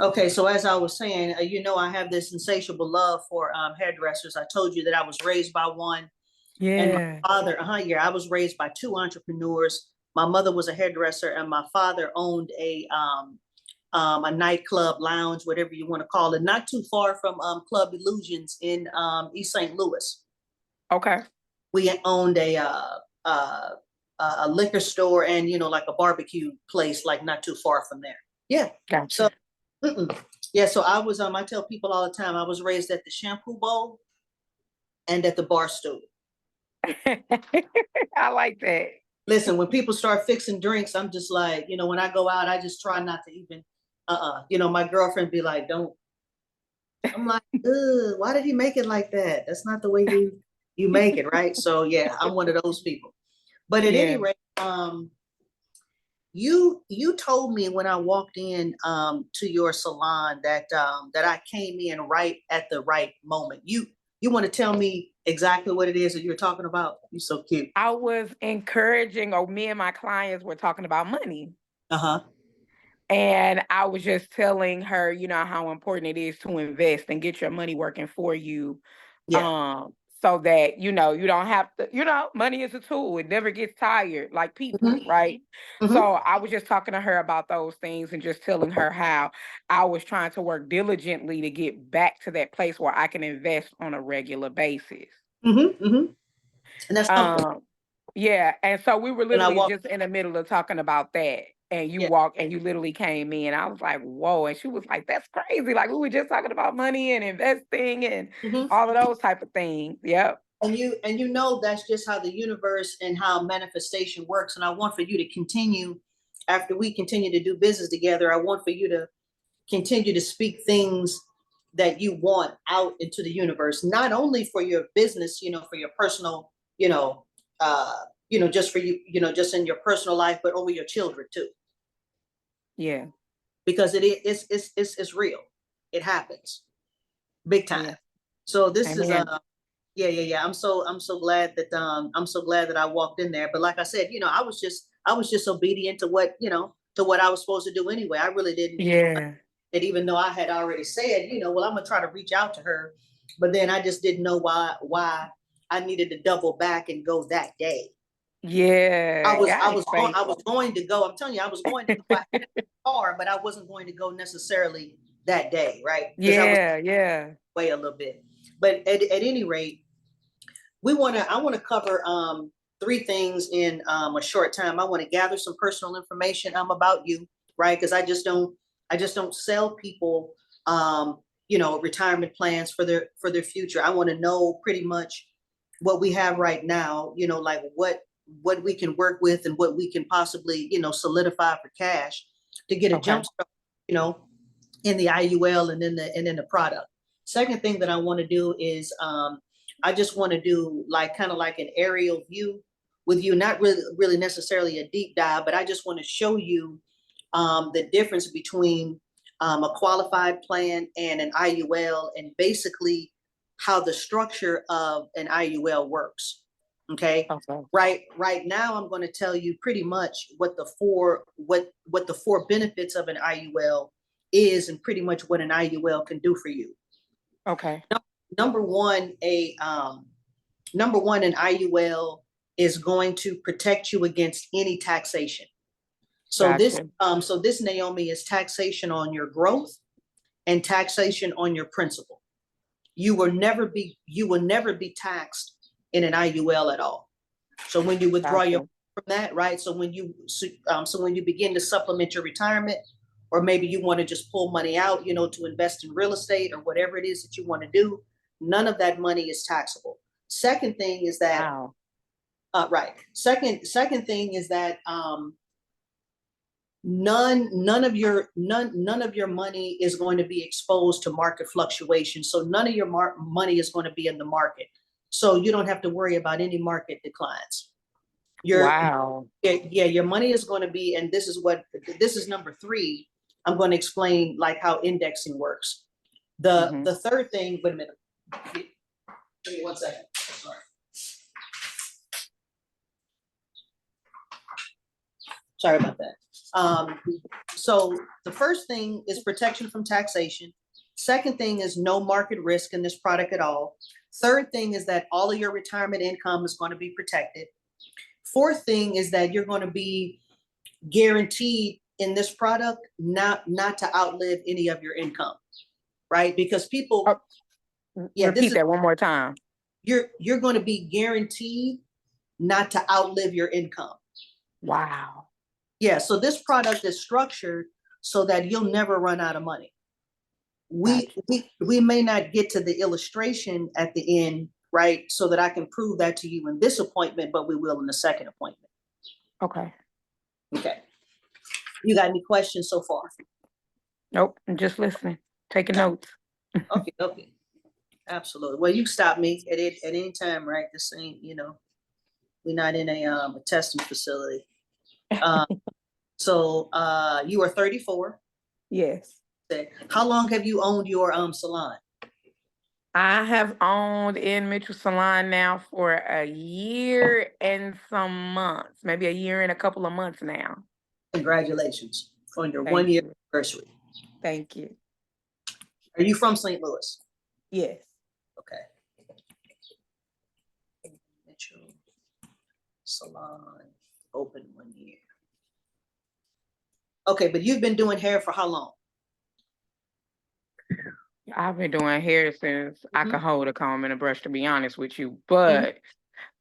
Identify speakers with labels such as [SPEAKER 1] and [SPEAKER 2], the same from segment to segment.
[SPEAKER 1] Okay, so as I was saying, I have this insatiable love for hairdressers. I told you that I was raised by one, and my
[SPEAKER 2] Yeah.
[SPEAKER 1] father, yeah, I was raised by two entrepreneurs. My mother was a hairdresser, and my father owned a nightclub, lounge, whatever you want to call it, not too far from Club Illusions in East St. Louis.
[SPEAKER 2] Okay.
[SPEAKER 1] We owned uh, a liquor store and like a barbecue place, like not too far from there. Yeah. So
[SPEAKER 2] Gotcha.
[SPEAKER 1] yeah, so I was I tell people all the time I was raised at the shampoo bowl and at the bar stool.
[SPEAKER 2] I like that.
[SPEAKER 1] Listen, when people start fixing drinks, I'm just like, when I go out, I just try not to even my girlfriend be like, don't. I'm like, ugh, why did he make it like that? That's not the way you make it, right? So yeah, I'm one of those people. But at any
[SPEAKER 2] Yeah.
[SPEAKER 1] rate, you told me when I walked in to your salon that I came in right at the right moment. You want to tell me exactly what it is that you're talking about? You're so cute.
[SPEAKER 2] I was encouraging, or me and my clients were talking about money.
[SPEAKER 1] Uh-huh.
[SPEAKER 2] And I was just telling her, how important it is to invest and get your money working for you.
[SPEAKER 1] Yeah.
[SPEAKER 2] Um, so that, you don't have to, money is a tool. It never gets tired, like people,
[SPEAKER 1] Mm-hmm.
[SPEAKER 2] right? So
[SPEAKER 1] Mm-hmm.
[SPEAKER 2] I was just talking to her about those things and just telling her how I was trying to work diligently to get back to that place where I can invest on a regular basis.
[SPEAKER 1] Mm-hmm. Mm-hmm. And that's something.
[SPEAKER 2] Um, yeah, and so we were
[SPEAKER 1] When I
[SPEAKER 2] literally
[SPEAKER 1] walk,
[SPEAKER 2] just in the middle of talking about that, and you
[SPEAKER 1] yeah.
[SPEAKER 2] walked and you literally came in. I was like, "Whoa!" And she was like, "That's crazy! Like we were just talking about money and investing and
[SPEAKER 1] Mm-hmm.
[SPEAKER 2] all of those type of things." Yep.
[SPEAKER 1] And you know that's just how the universe and how manifestation works. And I want for you to continue after we continue to do business together. I want for you to continue to speak things that you want out into the universe, not only for your business, for your personal, just for you, just in your personal life, but over your children too,
[SPEAKER 2] Yeah.
[SPEAKER 1] because it's real. It happens big time.
[SPEAKER 2] Yeah.
[SPEAKER 1] So this is
[SPEAKER 2] Amen.
[SPEAKER 1] yeah. I'm so glad that I walked in there. But like I said, I was just obedient to what I was supposed to do anyway. I really didn't
[SPEAKER 2] Yeah.
[SPEAKER 1] that even though I had already said, well, I'm gonna try to reach out to her, but then I just didn't know why I needed to double back and go that day. I
[SPEAKER 2] Yeah.
[SPEAKER 1] was I
[SPEAKER 2] God is
[SPEAKER 1] was going I was
[SPEAKER 2] faithful.
[SPEAKER 1] going to go. I'm telling you, I was going to go. I had a car, but I wasn't going to go necessarily that day, right? Because I was
[SPEAKER 2] Yeah. Yeah.
[SPEAKER 1] away a little bit. But at any rate, I want to cover three things in a short time. I want to gather some personal information about you, right? Because I just don't sell people retirement plans for their future. I want to know pretty much what we have right now, like what we can work with and what we can possibly, solidify for cash to get a
[SPEAKER 2] Okay.
[SPEAKER 1] jump start, you know, in the IUL and in the product. Second thing that I want to do is I just want to do like kind of like an aerial view with you, not really necessarily a deep dive, but I just want to show you the difference between a qualified plan and an IUL, and basically how the structure of an IUL works. Okay.
[SPEAKER 2] Okay.
[SPEAKER 1] Right now, I'm going to tell you pretty much what the four benefits of an IUL is, and pretty much what an IUL can do for you.
[SPEAKER 2] Okay.
[SPEAKER 1] Number one, an IUL is going to protect you against any taxation. So this,
[SPEAKER 2] Gotcha.
[SPEAKER 1] Naomi, is taxation on your growth and taxation on your principal. You will never be taxed in an IUL at all. So when you withdraw your
[SPEAKER 2] Gotcha.
[SPEAKER 1] from that, right? So when you begin to supplement your retirement, or maybe you want to just pull money out, to invest in real estate or whatever it is that you want to do, none of that money is taxable. Second thing is that,
[SPEAKER 2] Wow.
[SPEAKER 1] right. Second thing is that none of your money is going to be exposed to market fluctuation. So none of your money is going to be in the market. So you don't have to worry about any market declines. Your
[SPEAKER 2] Wow.
[SPEAKER 1] Yeah, your money is going to be, and this is number three. I'm going to explain like how indexing works. The
[SPEAKER 2] Hmm.
[SPEAKER 1] the third thing, wait a minute. Give me 1 second. Sorry about that. So the first thing is protection from taxation. Second thing is no market risk in this product at all. Third thing is that all of your retirement income is going to be protected. Fourth thing is that you're going to be guaranteed in this product not to outlive any of your income, right? Because people,
[SPEAKER 2] Repeat that one more time.
[SPEAKER 1] You're going to be guaranteed not to outlive your income.
[SPEAKER 2] Wow.
[SPEAKER 1] Yeah, so this product is structured so that you'll never run out of money. We may not get to the illustration at the end, right? So that I can prove that to you in this appointment, but we will in the second appointment.
[SPEAKER 2] Okay.
[SPEAKER 1] Okay. You got any questions so far?
[SPEAKER 2] Nope, I'm just listening, taking notes.
[SPEAKER 1] Okay. Absolutely. Well, you can stop me at any time, right? This ain't, we're not in a testing facility. So you are 34.
[SPEAKER 2] Yes.
[SPEAKER 1] How long have you owned your salon?
[SPEAKER 2] I have owned in Mitchell Salon now for a year and some months, maybe a year and a couple of months now.
[SPEAKER 1] Congratulations on your
[SPEAKER 2] Thank
[SPEAKER 1] 1 year
[SPEAKER 2] you.
[SPEAKER 1] anniversary.
[SPEAKER 2] Thank you.
[SPEAKER 1] Are you from St. Louis?
[SPEAKER 2] Yes.
[SPEAKER 1] Okay. Mitchell Salon, open 1 year. Okay, but you've been doing hair for how long?
[SPEAKER 2] I've been doing hair since I could hold a comb and a brush, to be honest with you. But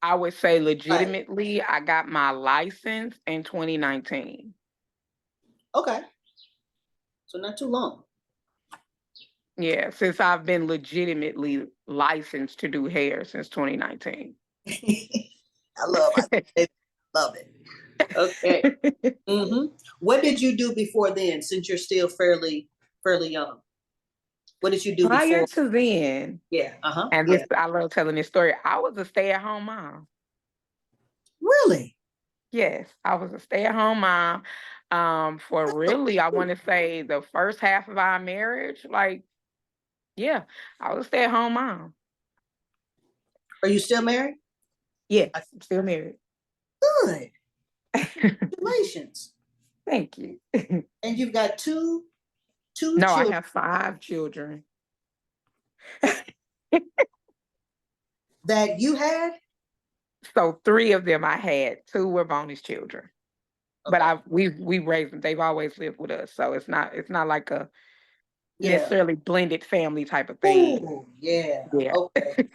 [SPEAKER 2] I would say legitimately, I got my license in 2019.
[SPEAKER 1] Okay. So not too long.
[SPEAKER 2] Yeah, since I've been legitimately licensed to do hair since 2019.
[SPEAKER 1] I love it. Okay. What did you do before then, since you're still fairly young? What did you do
[SPEAKER 2] Prior
[SPEAKER 1] before?
[SPEAKER 2] to then,
[SPEAKER 1] Yeah.
[SPEAKER 2] and this, I love telling this story, I was a stay-at-home mom.
[SPEAKER 1] Really?
[SPEAKER 2] Yes, I was a stay-at-home mom for really, I want to say the first half of our marriage. Like, yeah, I was a stay-at-home mom.
[SPEAKER 1] Are you still married?
[SPEAKER 2] Yes, I'm still married.
[SPEAKER 1] Good. Congratulations.
[SPEAKER 2] Thank you.
[SPEAKER 1] And you've got two
[SPEAKER 2] No,
[SPEAKER 1] children.
[SPEAKER 2] I have 5 children.
[SPEAKER 1] That you had?
[SPEAKER 2] So 3 of them I had, 2 were bonus children.
[SPEAKER 1] Okay.
[SPEAKER 2] But we raised them. They've always lived with us. So it's not like a necessarily blended family type of thing.
[SPEAKER 1] Ooh, yeah.
[SPEAKER 2] Yeah.
[SPEAKER 1] Okay.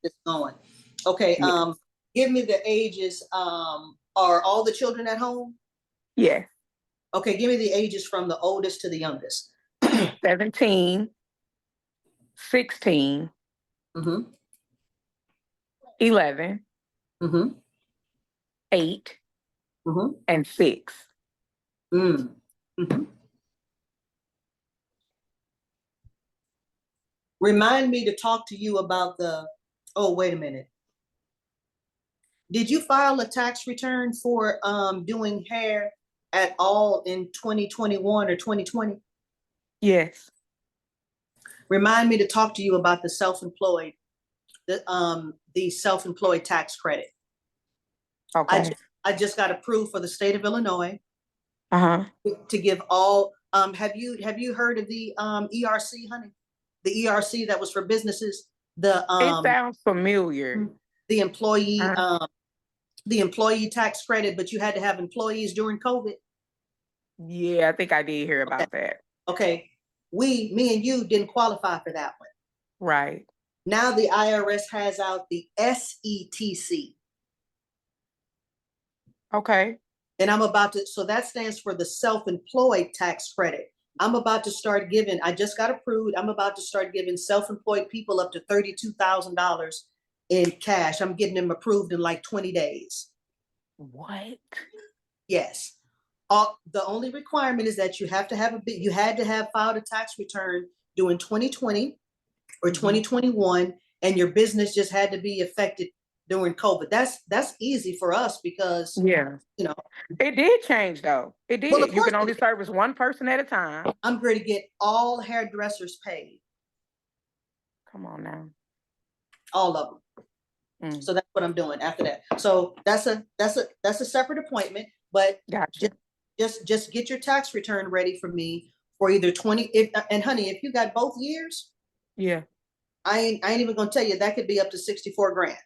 [SPEAKER 1] It's going. Okay.
[SPEAKER 2] Yeah.
[SPEAKER 1] Give me the ages. Are all the children at home?
[SPEAKER 2] Yeah.
[SPEAKER 1] Okay, give me the ages from the oldest to the youngest.
[SPEAKER 2] 17, 16,
[SPEAKER 1] Mm-hmm.
[SPEAKER 2] 11,
[SPEAKER 1] Mm-hmm.
[SPEAKER 2] 8,
[SPEAKER 1] Mm-hmm.
[SPEAKER 2] and 6.
[SPEAKER 1] Mm-hmm. Remind me to talk to you about oh, wait a minute. Did you file a tax return for doing hair at all in 2021 or 2020?
[SPEAKER 2] Yes.
[SPEAKER 1] Remind me to talk to you about the self-employed tax credit.
[SPEAKER 2] Okay.
[SPEAKER 1] I just got approved for the state of Illinois
[SPEAKER 2] Uh-huh.
[SPEAKER 1] to give all. Have you heard of the ERC, honey? The ERC that was for businesses.
[SPEAKER 2] It sounds familiar.
[SPEAKER 1] The employee tax credit, but you had to have employees during COVID.
[SPEAKER 2] Yeah, I think I did hear about that.
[SPEAKER 1] Okay, me and you didn't qualify for that one.
[SPEAKER 2] Right.
[SPEAKER 1] Now the IRS has out the SETC.
[SPEAKER 2] Okay.
[SPEAKER 1] And so that stands for the self-employed tax credit. I just got approved. I'm about to start giving self-employed people up to $32,000 in cash. I'm getting them approved in like 20 days.
[SPEAKER 2] What?
[SPEAKER 1] Yes. The only requirement is that you had to have filed a tax return during 2020 or 2021, and your business just had to be affected during COVID. That's easy for us because
[SPEAKER 2] it did change though. It did.
[SPEAKER 1] Well,
[SPEAKER 2] you can only service one person at a time.
[SPEAKER 1] I'm going to get all hairdressers paid.
[SPEAKER 2] Come on now.
[SPEAKER 1] All of them. So that's what I'm doing after that. So that's a separate appointment, but
[SPEAKER 2] gotcha.
[SPEAKER 1] just get your tax return ready for me for either 20, and honey, if you got both years,
[SPEAKER 2] Yeah.
[SPEAKER 1] I ain't even gonna tell you, that could be up to 64 grand.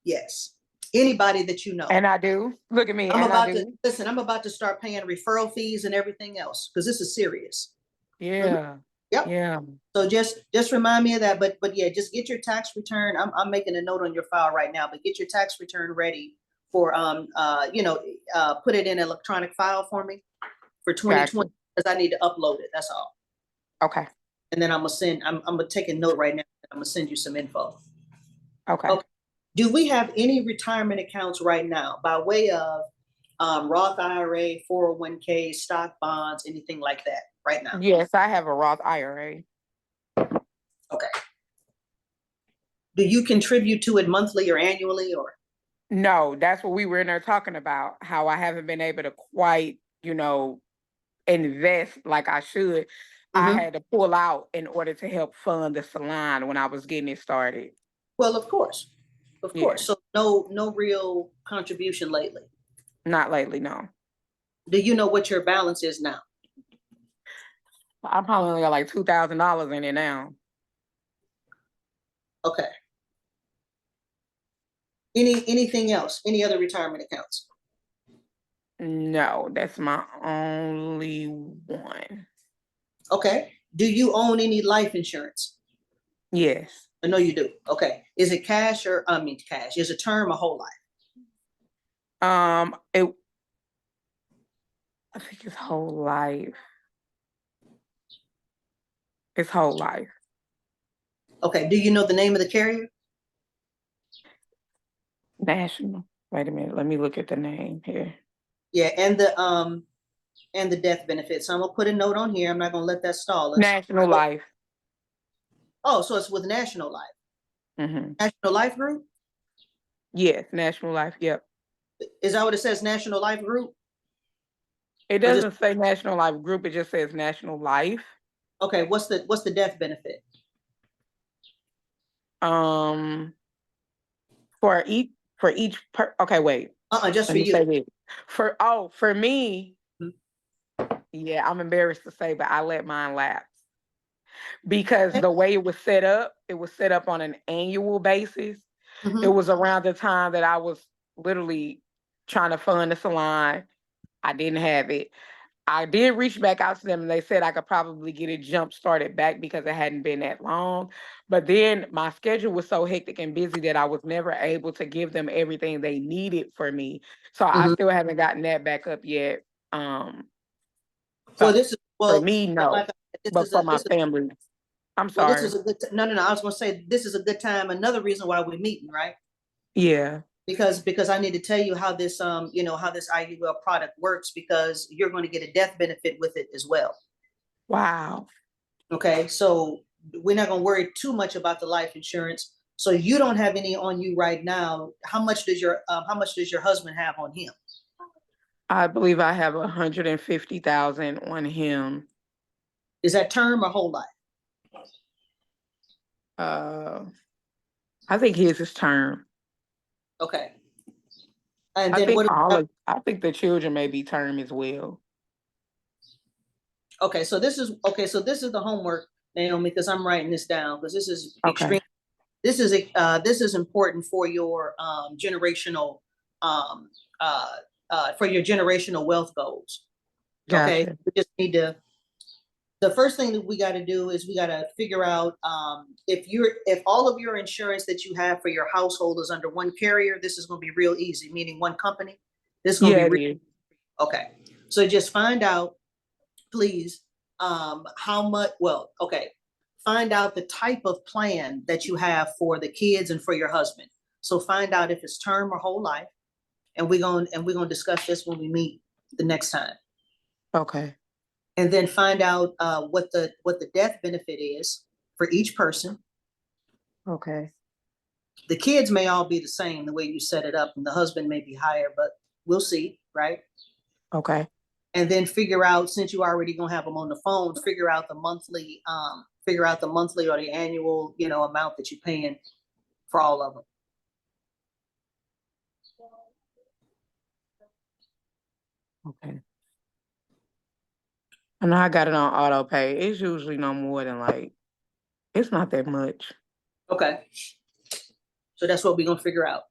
[SPEAKER 1] Yes. Anybody that you know.
[SPEAKER 2] And I do. Look at me.
[SPEAKER 1] I'm
[SPEAKER 2] And I
[SPEAKER 1] about to,
[SPEAKER 2] do.
[SPEAKER 1] listen, I'm about to start paying referral fees and everything else, because this is serious.
[SPEAKER 2] Yeah.
[SPEAKER 1] Yep.
[SPEAKER 2] Yeah.
[SPEAKER 1] So just remind me of that. But yeah, just get your tax return. I'm making a note on your file right now, but get your tax return ready for put it in electronic file for me for 2020,
[SPEAKER 2] Gotcha.
[SPEAKER 1] because I need to upload it. That's all.
[SPEAKER 2] Okay.
[SPEAKER 1] And then I'm gonna take a note right now. I'm gonna send you some info.
[SPEAKER 2] Okay.
[SPEAKER 1] Okay. Do we have any retirement accounts right now by way of Roth IRA, 401k, stock bonds, anything like that right now?
[SPEAKER 2] Yes, I have a Roth IRA.
[SPEAKER 1] Okay. Do you contribute to it monthly or annually, or?
[SPEAKER 2] No, that's what we were in there talking about, how I haven't been able to quite, invest like I should. I
[SPEAKER 1] Mhm.
[SPEAKER 2] had to pull out in order to help fund the salon when I was getting it started.
[SPEAKER 1] Well, of course, of
[SPEAKER 2] Yeah,
[SPEAKER 1] course. So no real contribution lately.
[SPEAKER 2] not lately, no.
[SPEAKER 1] Do you know what your balance is now?
[SPEAKER 2] I probably only got like $2,000 in it now.
[SPEAKER 1] Okay. Anything else? Any other retirement accounts?
[SPEAKER 2] No, that's my only one.
[SPEAKER 1] Okay. Do you own any life insurance?
[SPEAKER 2] Yes.
[SPEAKER 1] I know you do. Okay. Is it cash or I mean cash? Is it term or whole life?
[SPEAKER 2] It I think it's whole life. It's whole life.
[SPEAKER 1] Okay. Do you know the name of the carrier?
[SPEAKER 2] National. Wait a minute. Let me look at the name here.
[SPEAKER 1] Yeah, and the death benefit. So I'm gonna put a note on here. I'm not gonna let that stall us.
[SPEAKER 2] National Life.
[SPEAKER 1] Oh, so it's with National Life.
[SPEAKER 2] Mm-hmm.
[SPEAKER 1] National Life Group?
[SPEAKER 2] Yes, National Life. Yep.
[SPEAKER 1] Is that what it says? National Life Group?
[SPEAKER 2] It
[SPEAKER 1] Or just
[SPEAKER 2] doesn't say National Life Group. It just says National Life.
[SPEAKER 1] okay, what's the death benefit?
[SPEAKER 2] Um, okay, wait.
[SPEAKER 1] Just
[SPEAKER 2] Let
[SPEAKER 1] for
[SPEAKER 2] me
[SPEAKER 1] you.
[SPEAKER 2] say this. For me,
[SPEAKER 1] Mhm.
[SPEAKER 2] yeah, I'm embarrassed to say, but I let mine lapse because the way it was set up on an annual basis. It
[SPEAKER 1] Mhm.
[SPEAKER 2] was around the time that I was literally trying to fund the salon. I didn't have it. I did reach back out to them and they said I could probably get it jump started back because it hadn't been that long. But then my schedule was so hectic and busy that I was never able to give them everything they needed for me. So I
[SPEAKER 1] Mhm.
[SPEAKER 2] still haven't gotten that back up yet.
[SPEAKER 1] Well,
[SPEAKER 2] But
[SPEAKER 1] this is
[SPEAKER 2] for
[SPEAKER 1] well,
[SPEAKER 2] me,
[SPEAKER 1] like
[SPEAKER 2] no.
[SPEAKER 1] this
[SPEAKER 2] But
[SPEAKER 1] is
[SPEAKER 2] for
[SPEAKER 1] a
[SPEAKER 2] my family, I'm
[SPEAKER 1] this is
[SPEAKER 2] sorry.
[SPEAKER 1] a good no. I was gonna say this is a good time. Another reason why we're meeting, right?
[SPEAKER 2] Yeah.
[SPEAKER 1] Because I need to tell you how this how this IUL product works, because you're going to get a death benefit with it as well.
[SPEAKER 2] Wow.
[SPEAKER 1] Okay, so we're not going to worry too much about the life insurance. So you don't have any on you right now. How much does your husband have on him?
[SPEAKER 2] I believe I have 150,000 on him.
[SPEAKER 1] Is that term or whole life?
[SPEAKER 2] Uh, I think his is term.
[SPEAKER 1] Okay. And then
[SPEAKER 2] I think the children may be term as well.
[SPEAKER 1] okay, so this is the homework, Naomi, because I'm writing this down, because this is
[SPEAKER 2] Okay.
[SPEAKER 1] extreme. This is important for your um, generational wealth goals. Okay,
[SPEAKER 2] Gotcha.
[SPEAKER 1] we just need to. The first thing that we got to do is we got to figure out if all of your insurance that you have for your household is under one carrier. This is going to be real easy, meaning one company. This is going to
[SPEAKER 2] Yeah,
[SPEAKER 1] be
[SPEAKER 2] it
[SPEAKER 1] real.
[SPEAKER 2] is.
[SPEAKER 1] Okay. So just find out, please, how much. Well, okay. Find out the type of plan that you have for the kids and for your husband. So find out if it's term or whole life, and we're gonna discuss this when we meet the next time.
[SPEAKER 2] Okay.
[SPEAKER 1] And then find out what the death benefit is for each person.
[SPEAKER 2] Okay.
[SPEAKER 1] The kids may all be the same the way you set it up, and the husband may be higher, but we'll see, right?
[SPEAKER 2] Okay.
[SPEAKER 1] And then figure out, since you already gonna have them on the phone, figure out the monthly or the annual, amount that you're paying for all of them.
[SPEAKER 2] Okay. I know I got it on auto pay. It's usually no more than like, it's not that much.
[SPEAKER 1] Okay. So that's what we're gonna figure out.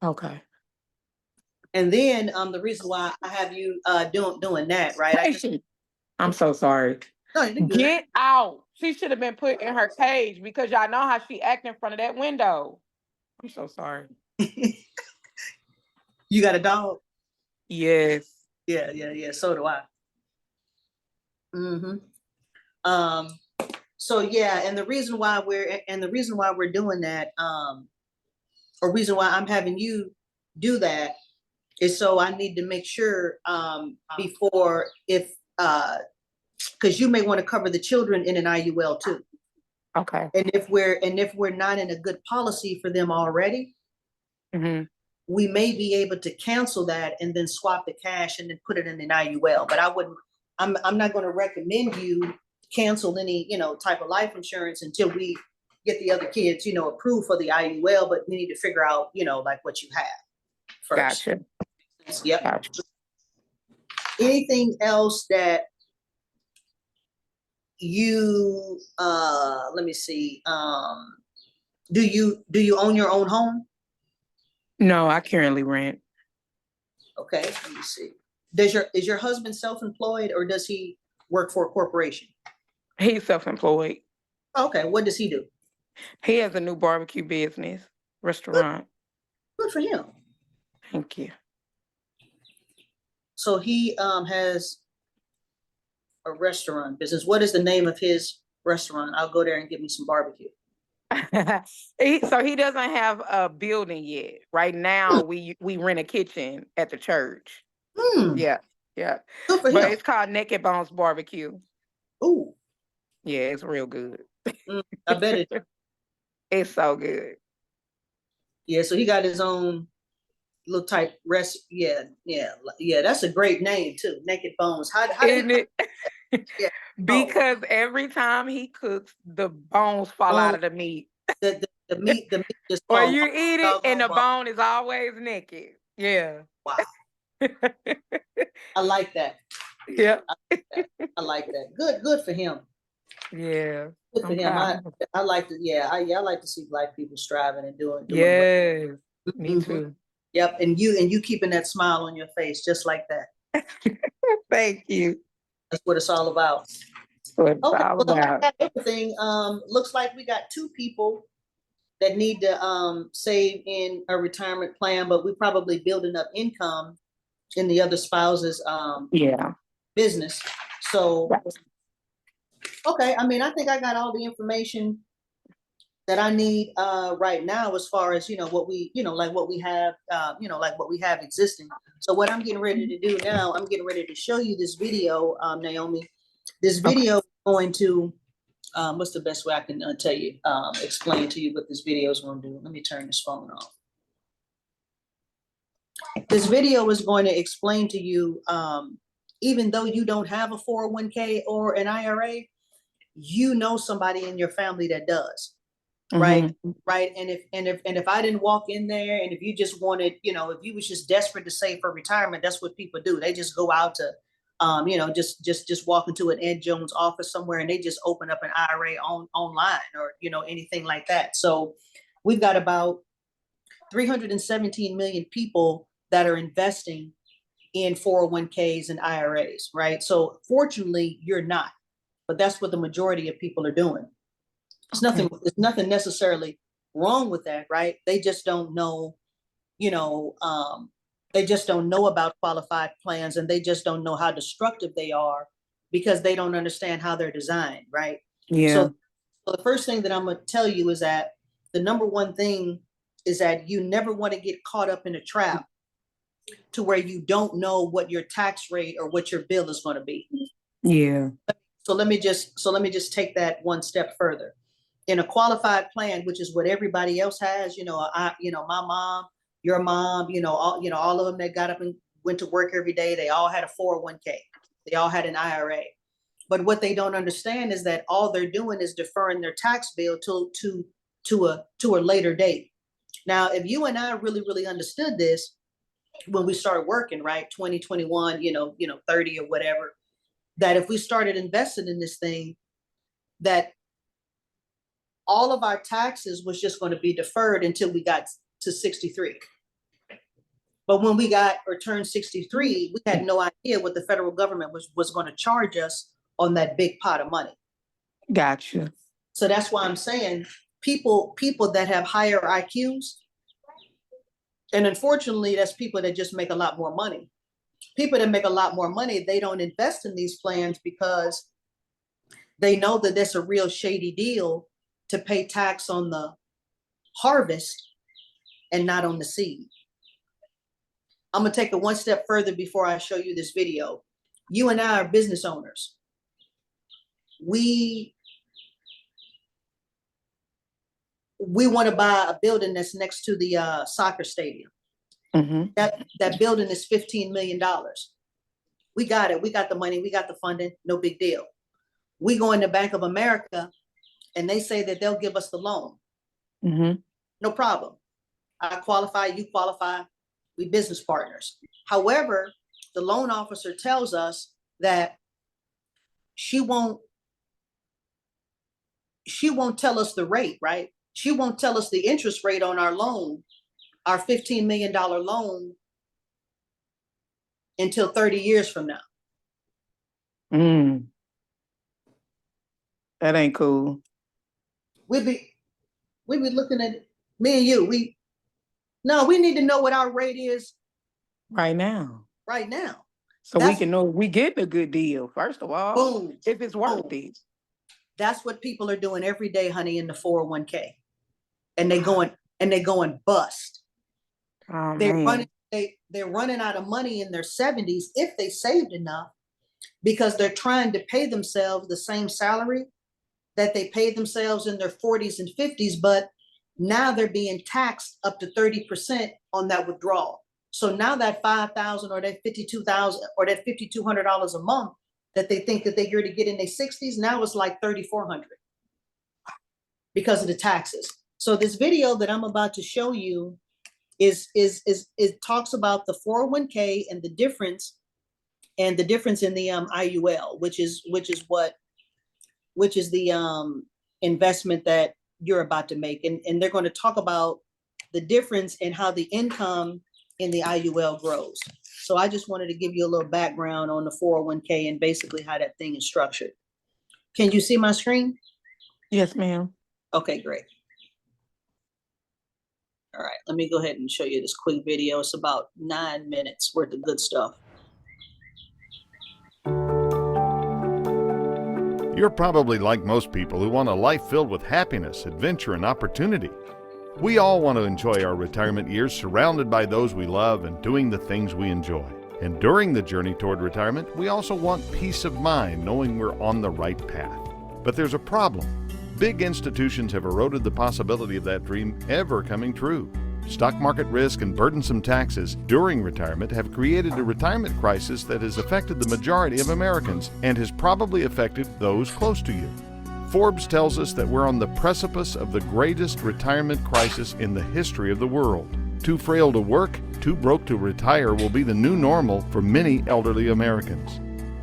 [SPEAKER 2] Okay.
[SPEAKER 1] And then the reason why I have you doing that, right?
[SPEAKER 2] Patient. I'm so sorry.
[SPEAKER 1] No, you're good.
[SPEAKER 2] Get out. She should have been put in her cage because y'all know how she act in front of that window. I'm so sorry.
[SPEAKER 1] You got a dog?
[SPEAKER 2] Yes.
[SPEAKER 1] Yeah. So do I. Mm-hmm. So yeah, and the reason why we're doing that, or reason why I'm having you do that is so I need to make sure before if because you may want to cover the children in an IUL too.
[SPEAKER 2] Okay.
[SPEAKER 1] And if we're not in a good policy for them already,
[SPEAKER 2] Mm-hmm.
[SPEAKER 1] we may be able to cancel that and then swap the cash and then put it in an IUL. But I'm not going to recommend you cancel any, type of life insurance until we get the other kids, approved for the IUL, but we need to figure out, like what you have first.
[SPEAKER 2] Gotcha.
[SPEAKER 1] Yep.
[SPEAKER 2] Gotcha.
[SPEAKER 1] Anything else that you, let me see, do you own your own home?
[SPEAKER 2] No, I currently rent.
[SPEAKER 1] Okay, let me see. Is your husband self-employed or does he work for a corporation?
[SPEAKER 2] He's self-employed.
[SPEAKER 1] Okay, what does he do?
[SPEAKER 2] He has a new barbecue business, restaurant.
[SPEAKER 1] Good for him.
[SPEAKER 2] Thank you.
[SPEAKER 1] So he has a restaurant business. What is the name of his restaurant? I'll go there and get me some barbecue.
[SPEAKER 2] So he doesn't have a building yet. Right now, we rent a kitchen at the church. Yeah.
[SPEAKER 1] Good for
[SPEAKER 2] But
[SPEAKER 1] him.
[SPEAKER 2] it's called Naked Bones Barbecue.
[SPEAKER 1] Ooh.
[SPEAKER 2] Yeah, it's real good.
[SPEAKER 1] I bet it.
[SPEAKER 2] It's so good.
[SPEAKER 1] Yeah, so he got his own little type rest. Yeah. That's a great name too. Naked Bones. How do
[SPEAKER 2] Isn't
[SPEAKER 1] you?
[SPEAKER 2] it?
[SPEAKER 1] Yeah.
[SPEAKER 2] Because every time he cooks, the bones fall out of the meat.
[SPEAKER 1] The meat just
[SPEAKER 2] Or
[SPEAKER 1] falls
[SPEAKER 2] you
[SPEAKER 1] off.
[SPEAKER 2] eat it and the bone is always naked. Yeah.
[SPEAKER 1] Wow. I like that.
[SPEAKER 2] Yeah.
[SPEAKER 1] I like that. Good for him.
[SPEAKER 2] Yeah.
[SPEAKER 1] Good for him. I like to. Yeah. I like to see Black people striving and doing.
[SPEAKER 2] Yes. Me
[SPEAKER 1] Mhm.
[SPEAKER 2] too.
[SPEAKER 1] Yep. And you keeping that smile on your face just like that.
[SPEAKER 2] Thank you.
[SPEAKER 1] That's what it's all about.
[SPEAKER 2] What it's
[SPEAKER 1] Okay.
[SPEAKER 2] all
[SPEAKER 1] Well,
[SPEAKER 2] about.
[SPEAKER 1] everything. Looks like we got 2 people that need to save in a retirement plan, but we probably building up income in the other spouse's
[SPEAKER 2] Yeah.
[SPEAKER 1] business. So okay, I mean, I think I got all the information that I need right now as far as what we like what we have like what we have existing. So what I'm getting ready to do now, I'm getting ready to show you this video, Naomi. This video is going to what's the best way I can tell you explain to you what this video is going to do. Let me turn this phone off. This video is going to explain to you even though you don't have a 401k or an IRA, you know somebody in your family that does. Right. Right. And if I didn't walk in there and if you just wanted, if you was just desperate to save for retirement, that's what people do. They just go out to, just walk into an Ed Jones office somewhere and they just open up an IRA online or, anything like that. So we've got about 317 million people that are investing in 401ks and IRAs. Right. So fortunately, you're not, but that's what the majority of people are doing. There's nothing necessarily wrong with that, right? They just don't know, they just don't know about qualified plans and they just don't know how destructive they are because they don't understand how they're designed, right?
[SPEAKER 2] Yeah.
[SPEAKER 1] So the first thing that I'm going to tell you is that the number one thing is that you never want to get caught up in a trap to where you don't know what your tax rate or what your bill is going to be.
[SPEAKER 2] Yeah.
[SPEAKER 1] So let me just take that one step further. In a qualified plan, which is what everybody else has, my mom, your mom, all of them that got up and went to work every day, they all had a 401k. They all had an IRA. But what they don't understand is that all they're doing is deferring their tax bill to a later date. Now, if you and I really, really understood this, when we started working, right? 2021, 30 or whatever, that if we started investing in this thing, that all of our taxes was just going to be deferred until we got to 63. But when we got or turned 63, we had no idea what the federal government was going to charge us on that big pot of money.
[SPEAKER 2] Gotcha.
[SPEAKER 1] So that's why I'm saying people that have higher IQs, and unfortunately, that's people that just make a lot more money. People that make a lot more money, they don't invest in these plans because they know that that's a real shady deal to pay tax on the harvest and not on the seed. I'm gonna take it one step further before I show you this video. You and I are business owners. We want to buy a building that's next to the soccer stadium.
[SPEAKER 2] Mm-hmm.
[SPEAKER 1] That building is $15 million. We got it. We got the money. We got the funding. No big deal. We go into Bank of America and they say that they'll give us the loan.
[SPEAKER 2] Mm-hmm.
[SPEAKER 1] No problem. I qualify, you qualify, we business partners. However, the loan officer tells us that she won't tell us the rate, right? She won't tell us the interest rate on our loan, our $15 million loan, until 30 years from now.
[SPEAKER 2] That ain't cool.
[SPEAKER 1] We'd be looking at it, me and you, we need to know what our rate is
[SPEAKER 2] right now.
[SPEAKER 1] So
[SPEAKER 2] we can know we getting a good deal, first of all.
[SPEAKER 1] Boom.
[SPEAKER 2] If it's worth it.
[SPEAKER 1] That's what people are doing every day, honey, in the 401k. And they going bust.
[SPEAKER 2] Oh,
[SPEAKER 1] they're running out of money in their 70s if they saved enough, because they're trying to pay themselves the same salary that they paid themselves in their 40s and 50s, but now they're being taxed up to 30% on that withdrawal. So now that $5,000 or that $52,000 or that $5,200 a month that they think that they're going to get in their 60s, now it's like $3,400 because of the taxes. So this video that I'm about to show you it talks about the 401k and the difference in the IUL, which is the investment that you're about to make. And they're going to talk about the difference in how the income in the IUL grows. So I just wanted to give you a little background on the 401k and basically how that thing is structured. Can you see my screen?
[SPEAKER 2] Yes, ma'am.
[SPEAKER 1] Okay, great. All right, let me go ahead and show you this quick video. It's about 9 minutes worth of good stuff.
[SPEAKER 3] You're probably like most people who want a life filled with happiness, adventure, and opportunity. We all want to enjoy our retirement years surrounded by those we love and doing the things we enjoy. And during the journey toward retirement, we also want peace of mind knowing we're on the right path. But there's a problem. Big institutions have eroded the possibility of that dream ever coming true. Stock market risk and burdensome taxes during retirement have created a retirement crisis that has affected the majority of Americans and has probably affected those close to you. Forbes tells us that we're on the precipice of the greatest retirement crisis in the history of the world. Too frail to work, too broke to retire will be the new normal for many elderly Americans.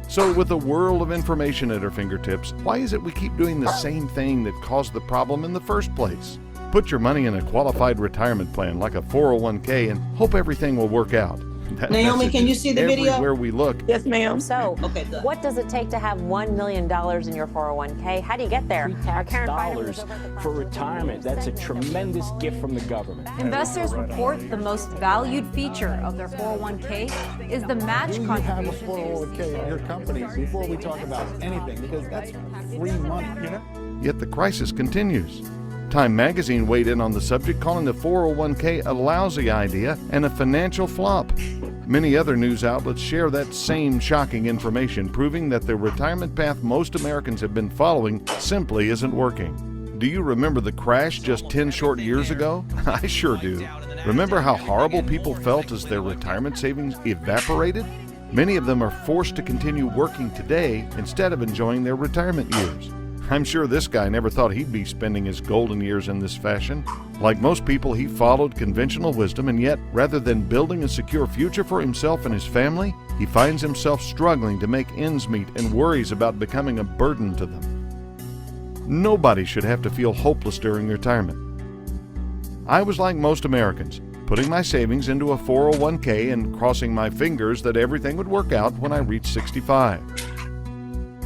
[SPEAKER 3] So with a world of information at our fingertips, why is it we keep doing the same thing that caused the problem in the first place? Put your money in a qualified retirement plan like a 401k and hope everything will work out. That
[SPEAKER 1] Naomi, can you see the video?
[SPEAKER 3] Everywhere we look.
[SPEAKER 2] Yes, ma'am.
[SPEAKER 4] So,
[SPEAKER 1] okay, good.
[SPEAKER 4] What does it take to have $1 million in your 401k? How do you get there?
[SPEAKER 5] Pre-tax dollars for retirement. That's a tremendous gift from the government.
[SPEAKER 6] Investors report the most valued feature of their 401k is the match
[SPEAKER 7] You
[SPEAKER 6] contribution.
[SPEAKER 7] have a 401k in your company before we talk about anything, because that's free money, you know?
[SPEAKER 3] Yet the crisis continues. Time magazine weighed in on the subject, calling the 401k a lousy idea and a financial flop. Many other news outlets share that same shocking information, proving that the retirement path most Americans have been following simply isn't working. Do you remember the crash just 10 short years ago? I sure do. Remember how horrible people felt as their retirement savings evaporated? Many of them are forced to continue working today instead of enjoying their retirement years. I'm sure this guy never thought he'd be spending his golden years in this fashion. Like most people, he followed conventional wisdom, and yet, rather than building a secure future for himself and his family, he finds himself struggling to make ends meet and worries about becoming a burden to them. Nobody should have to feel hopeless during retirement. I was like most Americans, putting my savings into a 401k and crossing my fingers that everything would work out when I reached 65.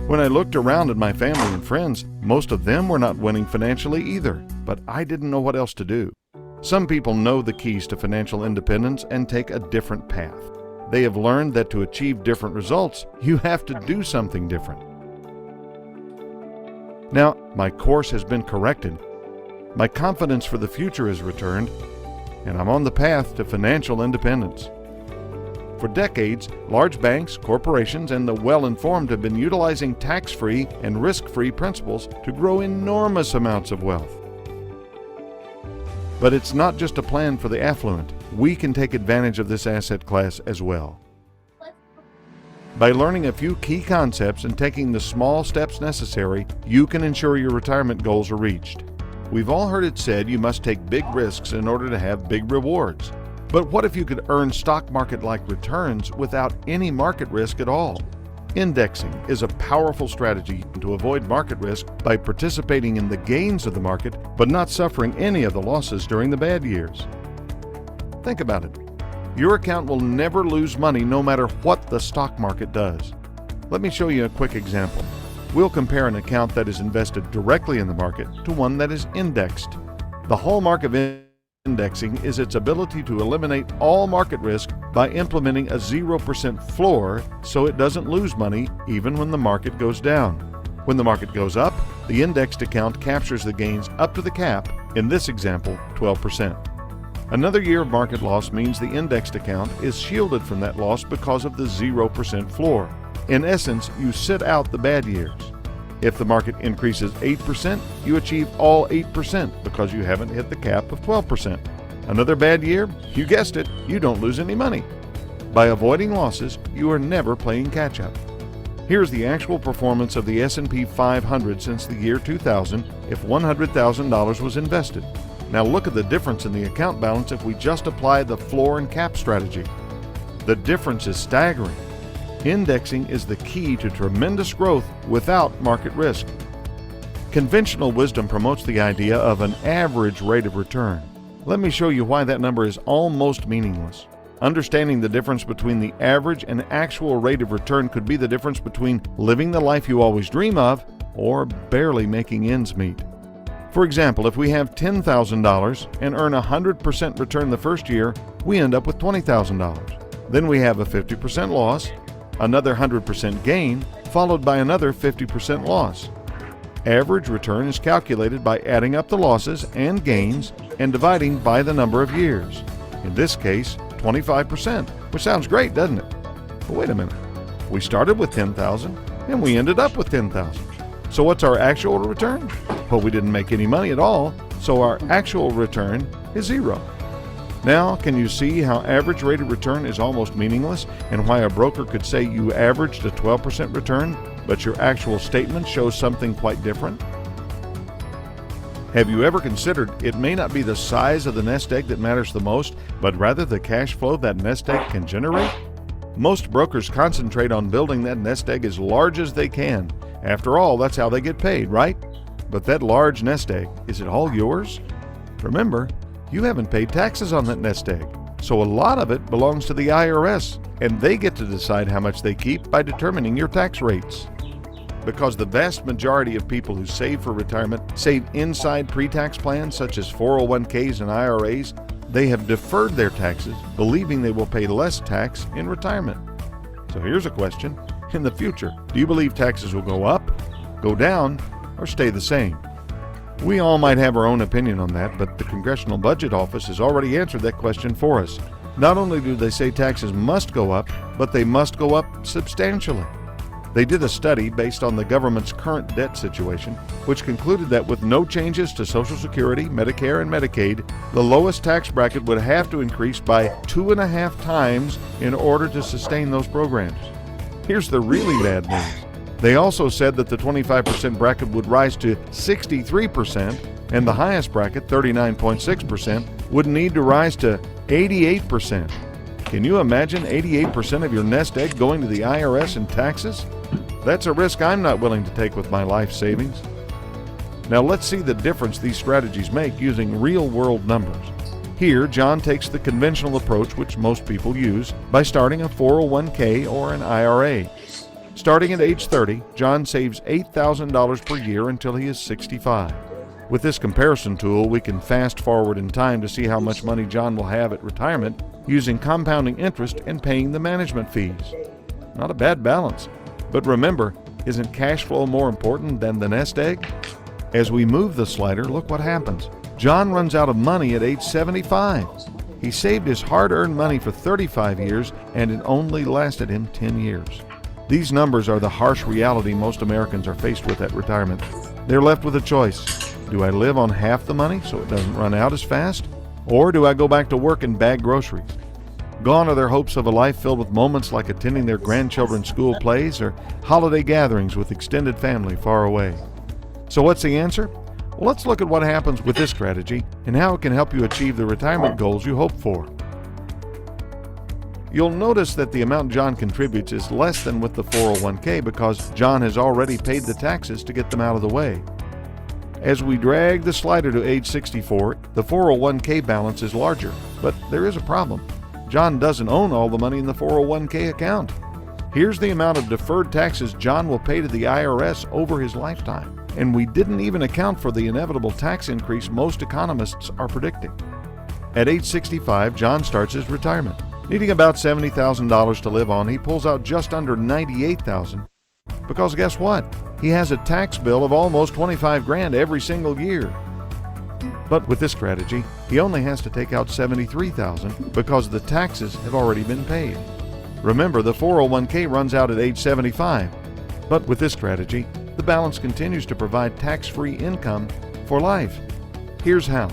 [SPEAKER 3] When I looked around at my family and friends, most of them were not winning financially either, but I didn't know what else to do. Some people know the keys to financial independence and take a different path. They have learned that to achieve different results, you have to do something different. Now, my course has been corrected. My confidence for the future has returned, and I'm on the path to financial independence. For decades, large banks, corporations, and the well-informed have been utilizing tax-free and risk-free principles to grow enormous amounts of wealth. But it's not just a plan for the affluent. We can take advantage of this asset class as well. By learning a few key concepts and taking the small steps necessary, you can ensure your retirement goals are reached. We've all heard it said you must take big risks in order to have big rewards. But what if you could earn stock market-like returns without any market risk at all? Indexing is a powerful strategy to avoid market risk by participating in the gains of the market, but not suffering any of the losses during the bad years. Think about it. Your account will never lose money no matter what the stock market does. Let me show you a quick example. We'll compare an account that is invested directly in the market to one that is indexed. The hallmark of indexing is its ability to eliminate all market risk by implementing a 0% floor so it doesn't lose money even when the market goes down. When the market goes up, the indexed account captures the gains up to the cap, in this example, 12%. Another year of market loss means the indexed account is shielded from that loss because of the 0% floor. In essence, you sit out the bad years. If the market increases 8%, you achieve all 8% because you haven't hit the cap of 12%. Another bad year, you guessed it, you don't lose any money. By avoiding losses, you are never playing catch-up. Here's the actual performance of the S&P 500 since the year 2000 if $100,000 was invested. Now look at the difference in the account balance if we just apply the floor and cap strategy. The difference is staggering. Indexing is the key to tremendous growth without market risk. Conventional wisdom promotes the idea of an average rate of return. Let me show you why that number is almost meaningless. Understanding the difference between the average and actual rate of return could be the difference between living the life you always dream of or barely making ends meet. For example, if we have $10,000 and earn a 100% return the first year, we end up with $20,000. Then we have a 50% loss, another 100% gain, followed by another 50% loss. Average return is calculated by adding up the losses and gains and dividing by the number of years. In this case, 25%, which sounds great, doesn't it? But wait a minute. We started with $10,000 and we ended up with $10,000. So what's our actual return? Well, we didn't make any money at all, so our actual return is zero. Now, can you see how average rate of return is almost meaningless and why a broker could say you averaged a 12% return, but your actual statement shows something quite different? Have you ever considered it may not be the size of the nest egg that matters the most, but rather the cash flow that nest egg can generate? Most brokers concentrate on building that nest egg as large as they can. After all, that's how they get paid, right? But that large nest egg, is it all yours? Remember, you haven't paid taxes on that nest egg, so a lot of it belongs to the IRS, and they get to decide how much they keep by determining your tax rates. Because the vast majority of people who save for retirement save inside pre-tax plans such as 401ks and IRAs, they have deferred their taxes, believing they will pay less tax in retirement. So here's a question. In the future, do you believe taxes will go up, go down, or stay the same? We all might have our own opinion on that, but the Congressional Budget Office has already answered that question for us. Not only do they say taxes must go up, but they must go up substantially. They did a study based on the government's current debt situation, which concluded that with no changes to Social Security, Medicare, and Medicaid, the lowest tax bracket would have to increase by 2.5 times in order to sustain those programs. Here's the really bad news. They also said that the 25% bracket would rise to 63%, and the highest bracket, 39.6%, would need to rise to 88%. Can you imagine 88% of your nest egg going to the IRS in taxes? That's a risk I'm not willing to take with my life savings. Now let's see the difference these strategies make using real-world numbers. Here, John takes the conventional approach which most people use by starting a 401k or an IRA. Starting at age 30, John saves $8,000 per year until he is 65. With this comparison tool, we can fast forward in time to see how much money John will have at retirement using compounding interest and paying the management fees. Not a bad balance. But remember, isn't cash flow more important than the nest egg? As we move the slider, look what happens. John runs out of money at age 75. He saved his hard-earned money for 35 years, and it only lasted him 10 years. These numbers are the harsh reality most Americans are faced with at retirement. They're left with a choice. Do I live on half the money so it doesn't run out as fast? Or do I go back to work and bag groceries? Gone are their hopes of a life filled with moments like attending their grandchildren's school plays or holiday gatherings with extended family far away. So what's the answer? Well, let's look at what happens with this strategy and how it can help you achieve the retirement goals you hope for. You'll notice that the amount John contributes is less than with the 401k because John has already paid the taxes to get them out of the way. As we drag the slider to age 64, the 401k balance is larger, but there is a problem. John doesn't own all the money in the 401k account. Here's the amount of deferred taxes John will pay to the IRS over his lifetime. And we didn't even account for the inevitable tax increase most economists are predicting. At age 65, John starts his retirement. Needing about $70,000 to live on, he pulls out just under $98,000. Because guess what? He has a tax bill of almost $25,000 every single year. But with this strategy, he only has to take out $73,000 because the taxes have already been paid. Remember, the 401k runs out at age 75. But with this strategy, the balance continues to provide tax-free income for life. Here's how.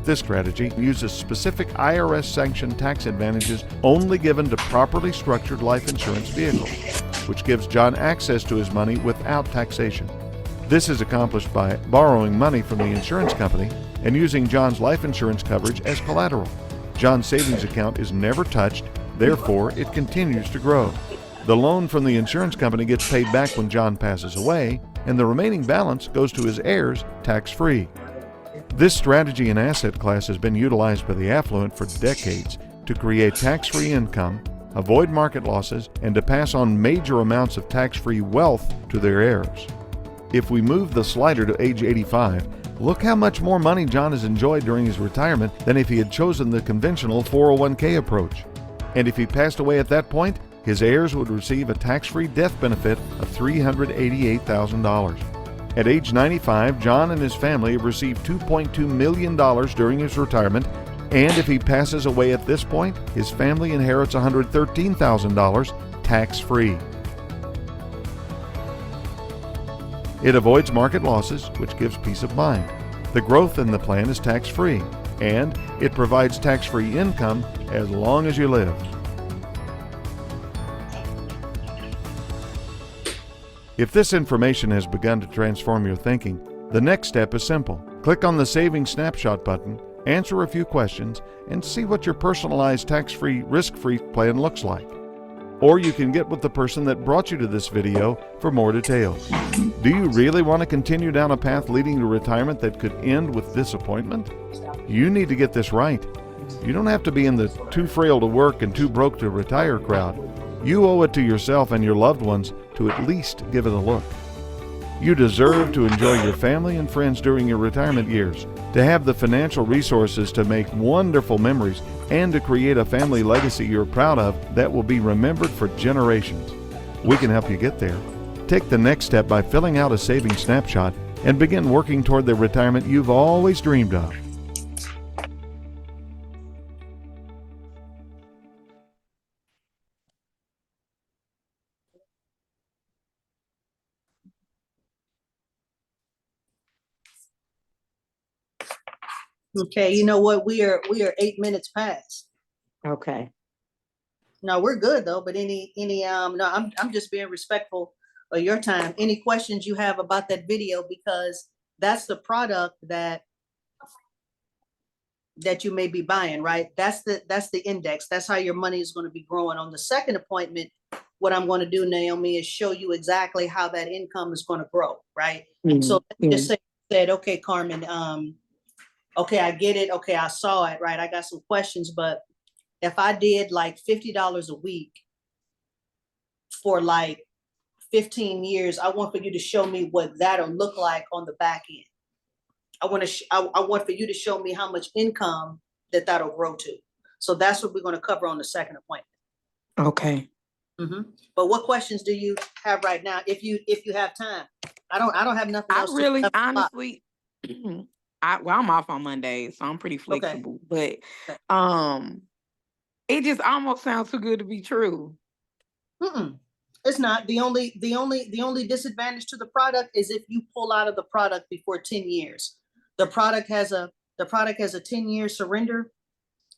[SPEAKER 3] This strategy uses specific IRS-sanctioned tax advantages only given to properly structured life insurance vehicles, which gives John access to his money without taxation. This is accomplished by borrowing money from the insurance company and using John's life insurance coverage as collateral. John's savings account is never touched, therefore it continues to grow. The loan from the insurance company gets paid back when John passes away, and the remaining balance goes to his heirs tax-free. This strategy and asset class has been utilized by the affluent for decades to create tax-free income, avoid market losses, and to pass on major amounts of tax-free wealth to their heirs. If we move the slider to age 85, look how much more money John has enjoyed during his retirement than if he had chosen the conventional 401k approach. And if he passed away at that point, his heirs would receive a tax-free death benefit of $388,000. At age 95, John and his family have received $2.2 million during his retirement, and if he passes away at this point, his family inherits $113,000 tax-free. It avoids market losses, which gives peace of mind. The growth in the plan is tax-free, and it provides tax-free income as long as you live. If this information has begun to transform your thinking, the next step is simple. Click on the Savings Snapshot button, answer a few questions, and see what your personalized tax-free, risk-free plan looks like. Or you can get with the person that brought you to this video for more details. Do you really want to continue down a path leading to retirement that could end with disappointment? You need to get this right. You don't have to be in the too frail to work and too broke to retire crowd. You owe it to yourself and your loved ones to at least give it a look. You deserve to enjoy your family and friends during your retirement years, to have the financial resources to make wonderful memories, and to create a family legacy you're proud of that will be remembered for generations. We can help you get there. Take the next step by filling out a savings snapshot and begin working toward the retirement you've always dreamed of.
[SPEAKER 1] Okay, you know what? We are 8 minutes past.
[SPEAKER 2] Okay.
[SPEAKER 1] No, we're good though, but no, I'm just being respectful of your time. Any questions you have about that video, because that's the product that you may be buying, right? That's the index. That's how your money is going to be growing. On the second appointment, what I'm going to do, Naomi, is show you exactly how that income is going to grow, right? So let's just say, said, okay, Carmen, okay, I get it. Okay, I saw it, right? I got some questions, but if I did like $50 a week for like 15 years, I want for you to show me what that'll look like on the back end. I want for you to show me how much income that'll grow to. So that's what we're going to cover on the second appointment.
[SPEAKER 2] Okay.
[SPEAKER 1] But what questions do you have right now? If you have time, I don't have nothing
[SPEAKER 2] I
[SPEAKER 1] else.
[SPEAKER 2] really, honestly, I'm off on Mondays, so I'm pretty flexible. But it just almost sounds too good to be true.
[SPEAKER 1] It's not. The only disadvantage to the product is if you pull out of the product before 10 years. The product has a 10-year surrender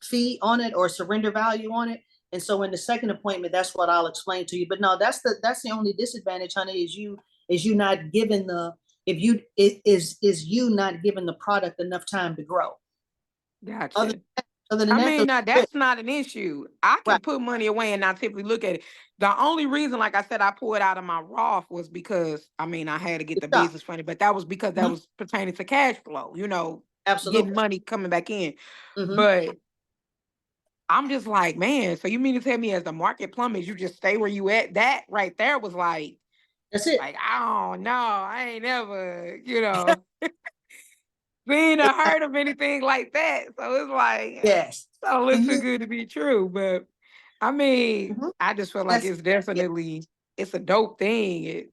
[SPEAKER 1] fee on it, or surrender value on it. And so in the second appointment, that's what I'll explain to you. But no, that's the only disadvantage, honey, is you not giving you not giving the product enough time to grow.
[SPEAKER 2] Gotcha.
[SPEAKER 1] Other than that,
[SPEAKER 2] that's not an issue. I can put money away and not typically look at it. The only reason, like I said, I pulled out of my Roth was because, I had to get the business funding, but that was because that was pertaining to cash flow,
[SPEAKER 1] absolutely,
[SPEAKER 2] getting money coming back in. But I'm just like, man, so you mean to tell me as the market plummets, you just stay where you at? That right there was like,
[SPEAKER 1] that's it.
[SPEAKER 2] Like, I don't know. I ain't never, seen or heard of anything like that. So it's like,
[SPEAKER 1] yes,
[SPEAKER 2] so it's too good to be true. But I just feel like it's definitely, it's a dope thing.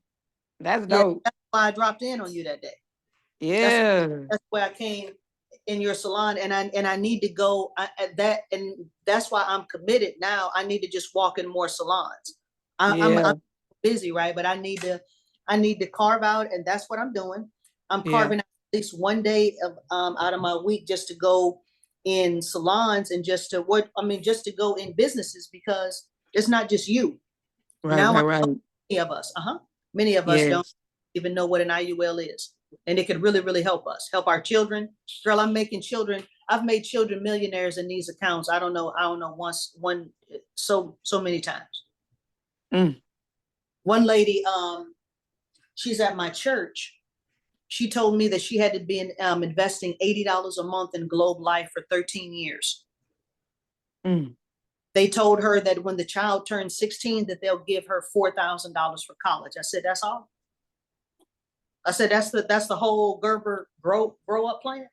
[SPEAKER 2] That's dope.
[SPEAKER 1] That's why I dropped in on you that day.
[SPEAKER 2] Yeah.
[SPEAKER 1] That's why I came in your salon, and I need to go at that, and that's why I'm committed now. I need to just walk in more salons. I'm busy, right? But I need to carve out, and that's what I'm doing. I'm carving out at least one day of out of my week just to go in salons and just to go in businesses, because it's not just you.
[SPEAKER 2] Right.
[SPEAKER 1] Many of us don't even know what an IUL is. And it could really, really help us, help our children. Girl, I've made children millionaires in these accounts. I don't know, so many times. One lady, she's at my church. She told me that she had to be investing $80 a month in Globe Life for 13 years. They told her that when the child turns 16, that they'll give her $4,000 for college. I said, that's all? I said, that's the whole Gerber grow up plan.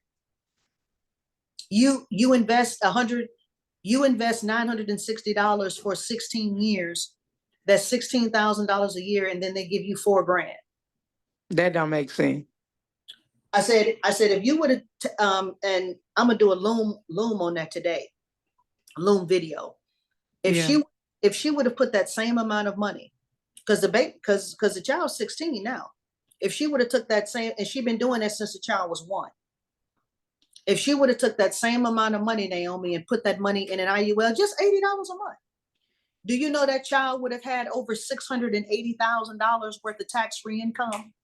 [SPEAKER 1] You invest $960 for 16 years. That's $16,000 a year, and then they give you $4,000.
[SPEAKER 2] That don't make sense.
[SPEAKER 1] I said, if you would have, and I'm gonna do a loom on that today, loom video. If she would have put that same amount of money, because the child's 16 now. If she would have took that same, and she's been doing that since the child was 1. If she would have took that same amount of money, Naomi, and put that money in an IUL, just $80 a month. Do you know that child would have had over $680,000 worth of tax-free income?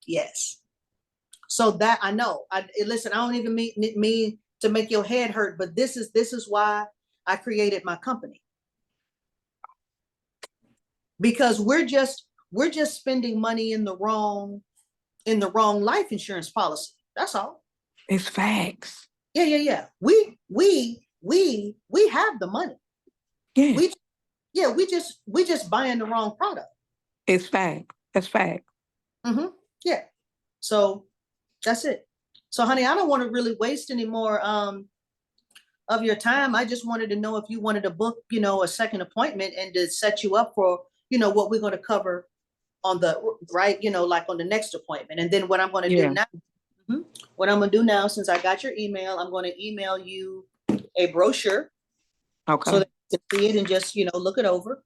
[SPEAKER 1] Yes. So that I know. Listen, I don't even mean to make your head hurt, but this is why I created my company. Because we're just spending money in the wrong life insurance policy. That's all.
[SPEAKER 2] It's facts.
[SPEAKER 1] Yeah. We have the money.
[SPEAKER 2] Yeah.
[SPEAKER 1] We just buying the wrong product.
[SPEAKER 2] It's fact. That's fact.
[SPEAKER 1] Yeah. So that's it. So honey, I don't want to really waste any more of your time. I just wanted to know if you wanted to book, a second appointment and to set you up for, what we're going to cover on the like on the next appointment. And then what I'm going to do now, what I'm going to do now, since I got your email, I'm going to email you a brochure.
[SPEAKER 2] Okay.
[SPEAKER 1] So that you can see it and just, look it over.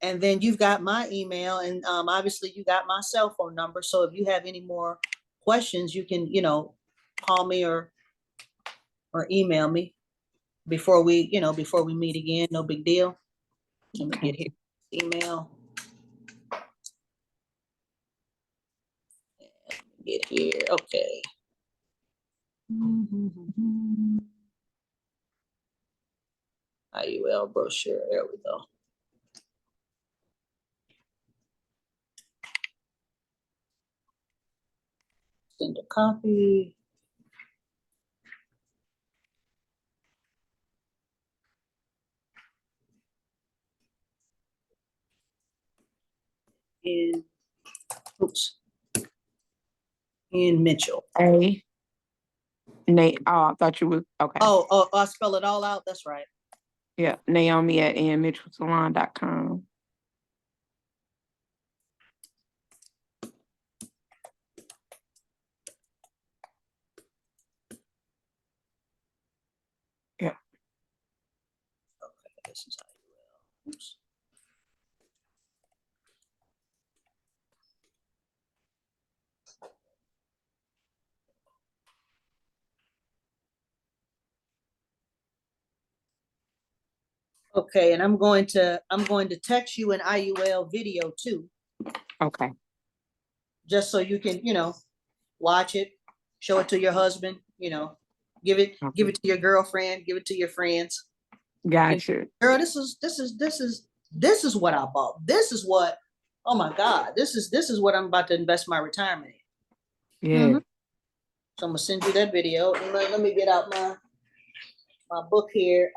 [SPEAKER 1] And then you've got my email, and obviously you got my cell phone number. So if you have any more questions, you can, call me or email me. before we, before we meet again, no big deal. Let me get
[SPEAKER 2] Okay.
[SPEAKER 1] here, email. Get here, okay. IUL brochure, there we go. Send a copy. In, oops. In Mitchell.
[SPEAKER 2] A. Nate. Oh, I thought you was okay.
[SPEAKER 1] Oh, I'll spell it all out, that's right.
[SPEAKER 2] Yeah. Naomi at nmitchellsalon.com. Yeah.
[SPEAKER 1] Okay, this is IUL. Oops. Okay, and I'm going to text you an IUL video too,
[SPEAKER 2] Okay.
[SPEAKER 1] just so you can, watch it, show it to your husband, give it
[SPEAKER 2] Okay.
[SPEAKER 1] to your girlfriend, give it to your friends.
[SPEAKER 2] Gotcha.
[SPEAKER 1] Girl, this is what I bought. This is what, oh my God, this is what I'm about to invest my retirement in.
[SPEAKER 2] Yeah.
[SPEAKER 1] So I'm gonna send you that video. And let me get out my book here.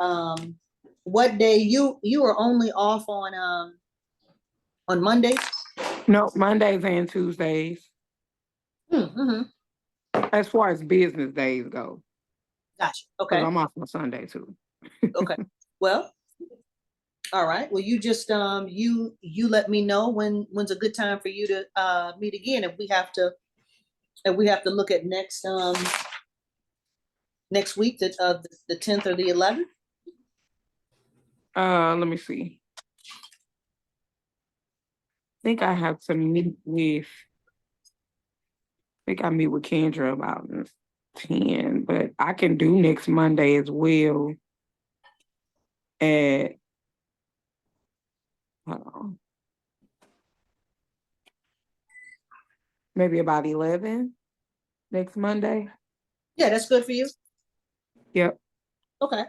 [SPEAKER 1] What day you are only off on Mondays?
[SPEAKER 2] No, Mondays and Tuesdays.
[SPEAKER 1] Mm-hmm.
[SPEAKER 2] As far as business days go.
[SPEAKER 1] Gotcha.
[SPEAKER 2] Because
[SPEAKER 1] Okay.
[SPEAKER 2] I'm off on Sunday too.
[SPEAKER 1] Okay. Well, all right. Well, you just you let me know when's a good time for you to meet again. If we have to look at next week, the 10th or the 11th.
[SPEAKER 2] Let me see. I think I have to meet with. I think I meet with Kendra about 10, but I can do next Monday as well. At maybe about 11 next Monday.
[SPEAKER 1] Yeah, that's good for you.
[SPEAKER 2] Yep.
[SPEAKER 1] Okay.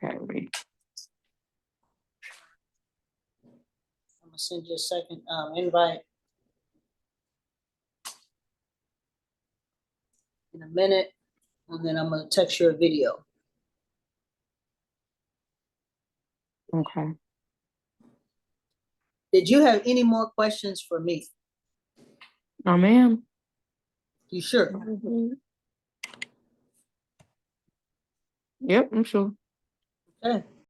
[SPEAKER 2] Okay. Wait.
[SPEAKER 1] I'm gonna send you a second invite in a minute, and then I'm gonna text you a video.
[SPEAKER 2] Okay.
[SPEAKER 1] Did you have any more questions for me?
[SPEAKER 2] Oh, ma'am.
[SPEAKER 1] You sure?
[SPEAKER 2] Yep, I'm sure.
[SPEAKER 1] Okay.